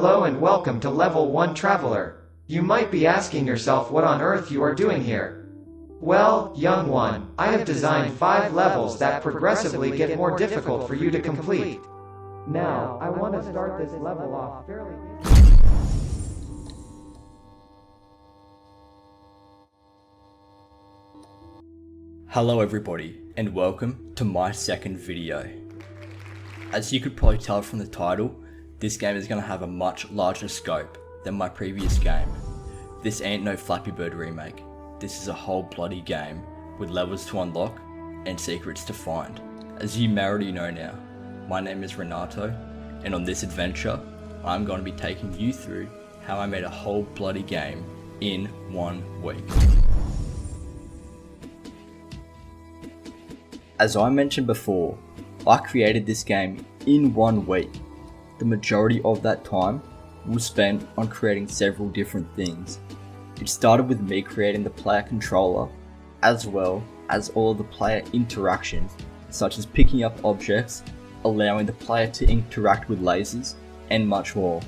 Hello and welcome to Level 1 Traveler. You might be asking yourself what on earth you are doing here. Well, young one, I have designed 5 levels that progressively get more difficult for you to complete. Now, I want to start this level off fairly. Hello everybody, and welcome to my second video. As you could probably tell from the title, this game is going to have a much larger scope than my previous game. This ain't no Flappy Bird remake, this is a whole bloody game with levels to unlock and secrets to find. As you may already know now, my name is Renato, and on this adventure, I'm going to be taking you through how I made a whole bloody game in 1 week. As I mentioned before, I created this game in 1 week. The majority of that time was spent on creating several different things. It started with me creating the player controller, as well as all of the player interactions, such as picking up objects, allowing the player to interact with lasers, and much more.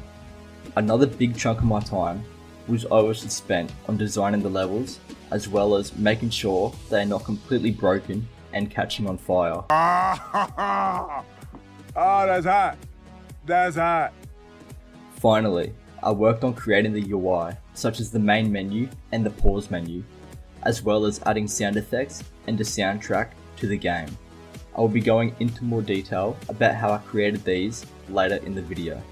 Another big chunk of my time was obviously spent on designing the levels, as well as making sure they are not completely broken and catching on fire. Oh, that's hot. That's hot. Finally, I worked on creating the UI, such as the main menu and the pause menu, as well as adding sound effects and a soundtrack to the game. I will be going into more detail about how I created these later in the video.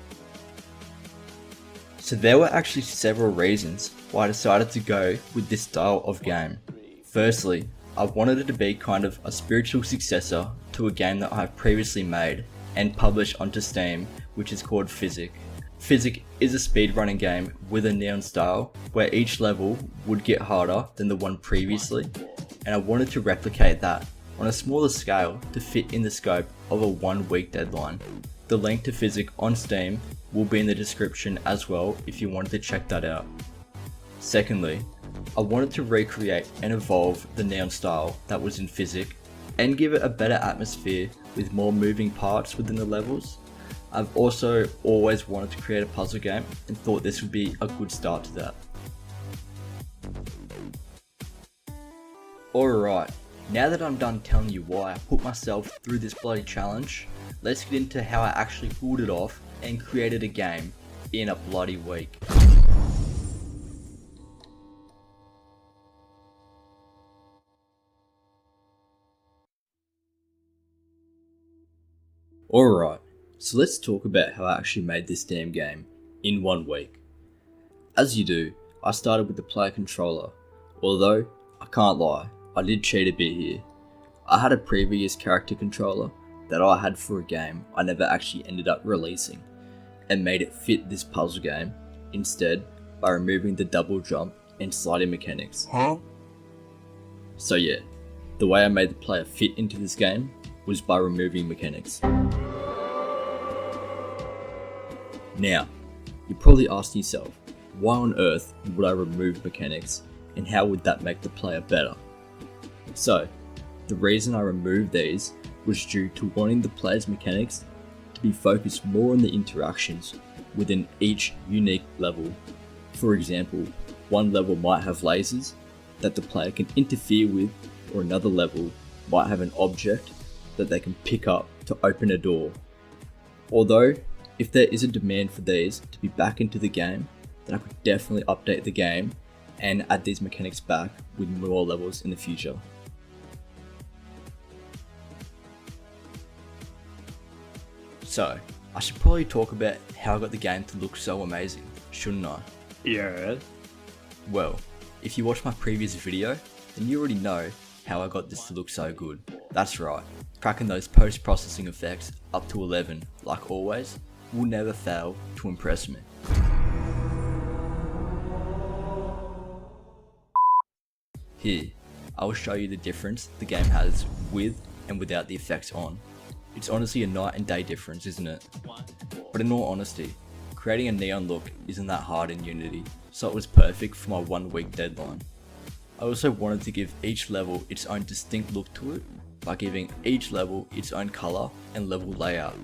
So there were actually several reasons why I decided to go with this style of game. Firstly, I wanted it to be kind of a spiritual successor to a game that I have previously made and published onto Steam, which is called Physic. Physic is a speedrunning game with a neon style where each level would get harder than the one previously, and I wanted to replicate that on a smaller scale to fit in the scope of a 1 week deadline. The link to Physic on Steam will be in the description as well if you wanted to check that out. Secondly, I wanted to recreate and evolve the neon style that was in Physic and give it a better atmosphere with more moving parts within the levels. I've also always wanted to create a puzzle game and thought this would be a good start to that. Alright, now that I'm done telling you why I put myself through this bloody challenge, let's get into how I actually pulled it off and created a game in a bloody week. Alright, so let's talk about how I actually made this damn game in 1 week. As you do, I started with the player controller, although I can't lie, I did cheat a bit here. I had a previous character controller that I had for a game I never actually ended up releasing, and made it fit this puzzle game instead by removing the double jump and sliding mechanics. So yeah, the way I made the player fit into this game was by removing mechanics. Now, you're probably asking yourself, why on earth would I remove mechanics and how would that make the player better? So, the reason I removed these was due to wanting the player's mechanics to be focused more on the interactions within each unique level. For example, one level might have lasers that the player can interfere with, or another level might have an object that they can pick up to open a door. Although, if there is a demand for these to be back into the game, then I could definitely update the game and add these mechanics back with more levels in the future. So, I should probably talk about how I got the game to look so amazing, shouldn't I? Yeah. Well, if you watched my previous video, then you already know how I got this to look so good. That's right, cracking those post-processing effects up to 11, like always, will never fail to impress me. Here, I will show you the difference the game has with and without the effects on. It's honestly a night and day difference, isn't it? But in all honesty, creating a neon look isn't that hard in Unity, so it was perfect for my 1 week deadline. I also wanted to give each level its own distinct look to it by giving each level its own colour and level layout.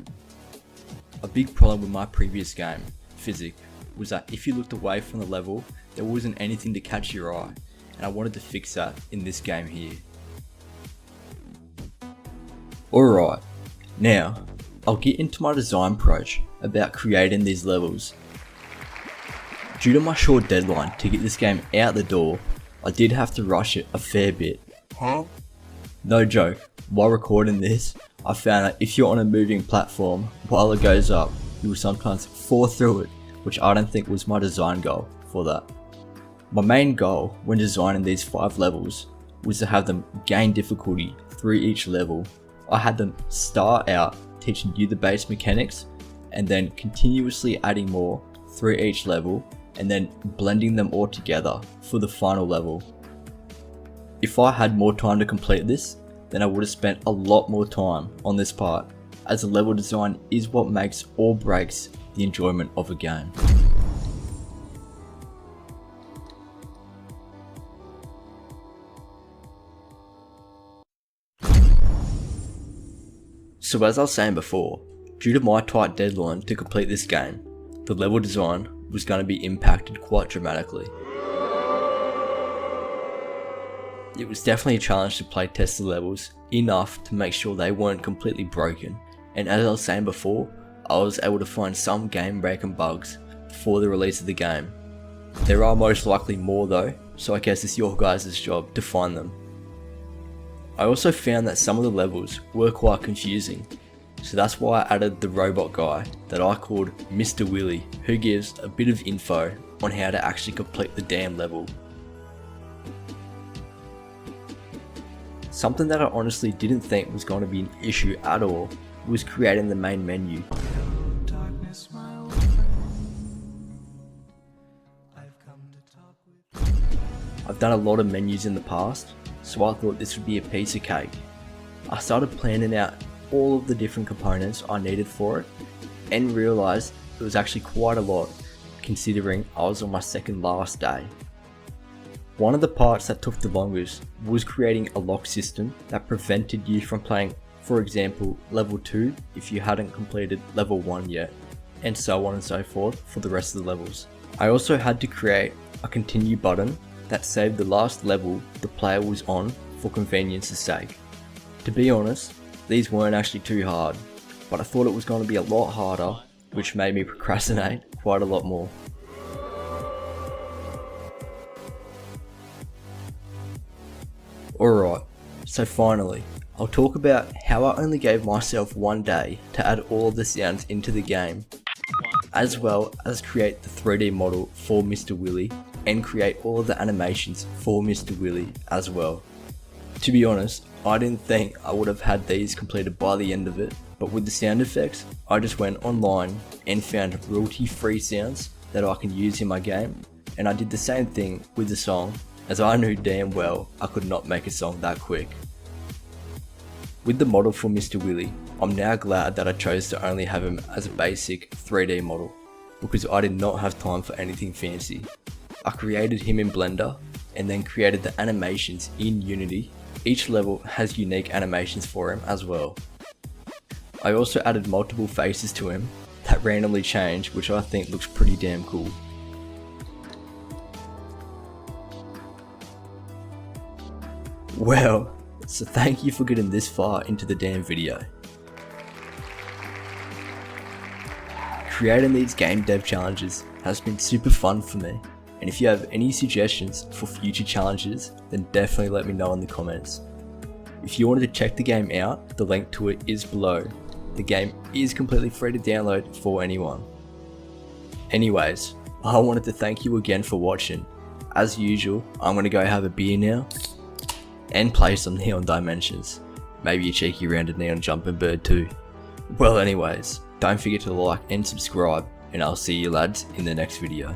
A big problem with my previous game physics was that if you looked away from the level, there wasn't anything to catch your eye, and I wanted to fix that in this game here. Alright, now I'll get into my design approach about creating these levels. Due to my short deadline to get this game out the door, I did have to rush it a fair bit. No joke, while recording this, I found that if you're on a moving platform while it goes up, you will sometimes fall through it, which I don't think was my design goal for that. My main goal when designing these 5 levels was to have them gain difficulty through each level. I had them start out teaching you the base mechanics and then continuously adding more through each level and then blending them all together for the final level. If I had more time to complete this, then I would have spent a lot more time on this part, as the level design is what makes or breaks the enjoyment of a game. So as I was saying before, due to my tight deadline to complete this game, the level design was going to be impacted quite dramatically. It was definitely a challenge to play test the levels enough to make sure they weren't completely broken, and as I was saying before, I was able to find some game breaking bugs before the release of the game. There are most likely more though, so I guess it's your guys' job to find them. I also found that some of the levels were quite confusing, so that's why I added the robot guy that I called Mr. Willy, who gives a bit of info on how to actually complete the damn level. Something that I honestly didn't think was going to be an issue at all was creating the main menu. I've done a lot of menus in the past, so I thought this would be a piece of cake. I started planning out all of the different components I needed for it and realised it was actually quite a lot considering I was on my second last day. One of the parts that took the longest was creating a lock system that prevented you from playing, for example, level 2 if you hadn't completed level 1 yet, and so on and so forth for the rest of the levels. I also had to create a continue button that saved the last level the player was on for convenience's sake. To be honest, these weren't actually too hard, but I thought it was going to be a lot harder, which made me procrastinate quite a lot more. Alright, so finally, I'll talk about how I only gave myself 1 day to add all of the sounds into the game, as well as create the 3D model for Mr. Willy and create all of the animations for Mr. Willy as well. To be honest, I didn't think I would have had these completed by the end of it, but with the sound effects, I just went online and found royalty-free sounds that I can use in my game, and I did the same thing with the song, as I knew damn well I could not make a song that quick. With the model for Mr. Willy, I'm now glad that I chose to only have him as a basic 3D model, because I did not have time for anything fancy. I created him in Blender, and then created the animations in Unity. Each level has unique animations for him as well. I also added multiple faces to him that randomly change, which I think looks pretty damn cool. Well, so thank you for getting this far into the damn video. Creating these game dev challenges has been super fun for me, and if you have any suggestions for future challenges, then definitely let me know in the comments. If you wanted to check the game out, the link to it is below. The game is completely free to download for anyone. Anyways, I wanted to thank you again for watching. As usual, I'm gonna go have a beer now and play some Neon Dimensions. Maybe a cheeky round of Neon Jumping Bird too. Well anyways, don't forget to like and subscribe, and I'll see you lads in the next video.